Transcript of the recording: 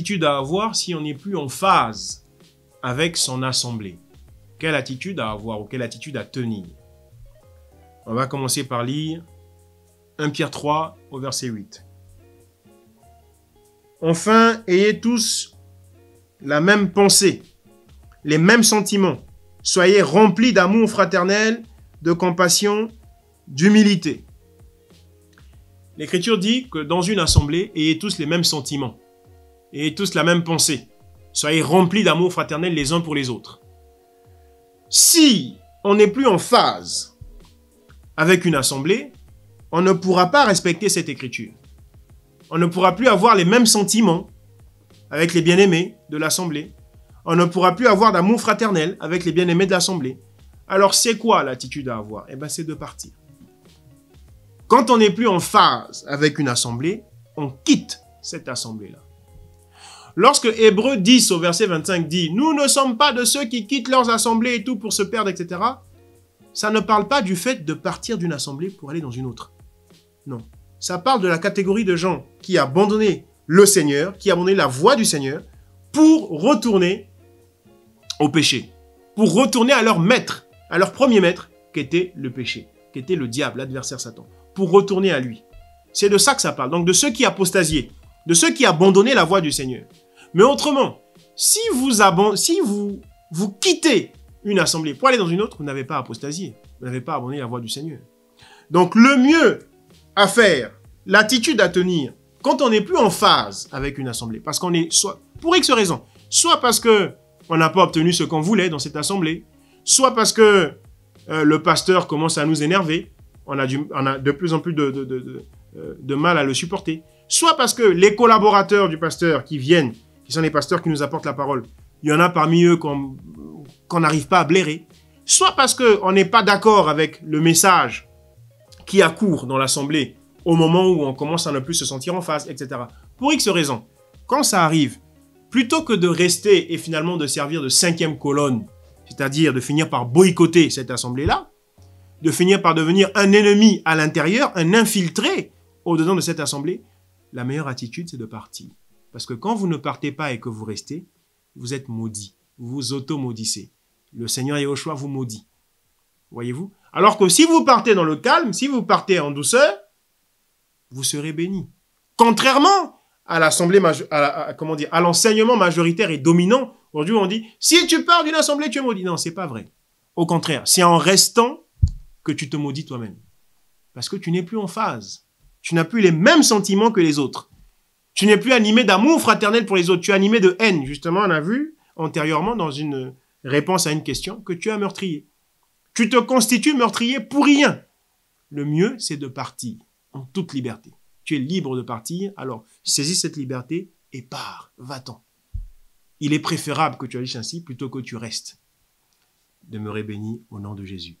attitude à avoir si on n'est plus en phase avec son assemblée? Quelle attitude à avoir ou quelle attitude à tenir? On va commencer par lire 1 Pierre 3 au verset 8. Enfin, ayez tous la même pensée, les mêmes sentiments. Soyez remplis d'amour fraternel, de compassion, d'humilité. L'Écriture dit que dans une assemblée, ayez tous les mêmes sentiments, ayez tous la même pensée. Soyez remplis d'amour fraternel les uns pour les autres. Si on n'est plus en phase avec une assemblée, on ne pourra pas respecter cette Écriture. On ne pourra plus avoir les mêmes sentiments avec les bien-aimés de l'assemblée. On ne pourra plus avoir d'amour fraternel avec les bien-aimés de l'assemblée. Alors, c'est quoi l'attitude à avoir? Eh bien, c'est de partir. Quand on n'est plus en phase avec une assemblée, on quitte cette assemblée-là. Lorsque Hébreux 10 au verset 25 dit « Nous ne sommes pas de ceux qui quittent leurs assemblées et tout pour se perdre, etc. » Ça ne parle pas du fait de partir d'une assemblée pour aller dans une autre. Non. Ça parle de la catégorie de gens qui ont abandonné le Seigneur, qui ont abandonné la voie du Seigneur pour retourner au péché, pour retourner à leur maître, à leur premier maître, qui était le péché, qui était le diable, l'adversaire Satan, pour retourner à lui. C'est de ça que ça parle. Donc de ceux qui apostasiaient, de ceux qui abandonnaient la voie du Seigneur. Mais autrement, si vous quittez une assemblée pour aller dans une autre, vous n'avez pas apostasié, vous n'avez pas abandonné la voie du Seigneur. Donc le mieux à faire, l'attitude à tenir, quand on n'est plus en phase avec une assemblée, parce qu'on est, soit pour X raisons, soit parce qu'on n'a pas obtenu ce qu'on voulait dans cette assemblée, soit parce que le pasteur commence à nous énerver, on a de plus en plus de mal à le supporter, soit parce que les collaborateurs du pasteur qui viennent, qui sont les pasteurs qui nous apportent la parole, il y en a parmi eux qu'on n'arrive pas à blairer, soit parce qu'on n'est pas d'accord avec le message qui accourt dans l'assemblée au moment où on commence à ne plus se sentir en phase, etc. Pour X raisons, quand ça arrive, plutôt que de rester et finalement de servir de cinquième colonne, c'est-à-dire de finir par boycotter cette assemblée-là, de finir par devenir un ennemi à l'intérieur, un infiltré au-dedans de cette assemblée, la meilleure attitude, c'est de partir. Parce que quand vous ne partez pas et que vous restez, vous êtes maudit, vous vous auto-maudissez. Le Seigneur Yahushua vous maudit. Voyez-vous? Alors que si vous partez dans le calme, si vous partez en douceur, vous serez béni. Contrairement à l'assemblée, à l'enseignement majoritaire et dominant, aujourd'hui on dit, si tu pars d'une assemblée, tu es maudit. Non, c'est pas vrai. Au contraire, c'est en restant que tu te maudis toi-même. Parce que tu n'es plus en phase. Tu n'as plus les mêmes sentiments que les autres. Tu n'es plus animé d'amour fraternel pour les autres. Tu es animé de haine. Justement, on a vu antérieurement dans une réponse à une question que tu es un meurtrier. Tu te constitues meurtrier pour rien. Le mieux, c'est de partir en toute liberté. Tu es libre de partir, alors saisis cette liberté et pars, va-t'en. Il est préférable que tu agisses ainsi plutôt que tu restes. Demeurez béni au nom de Jésus.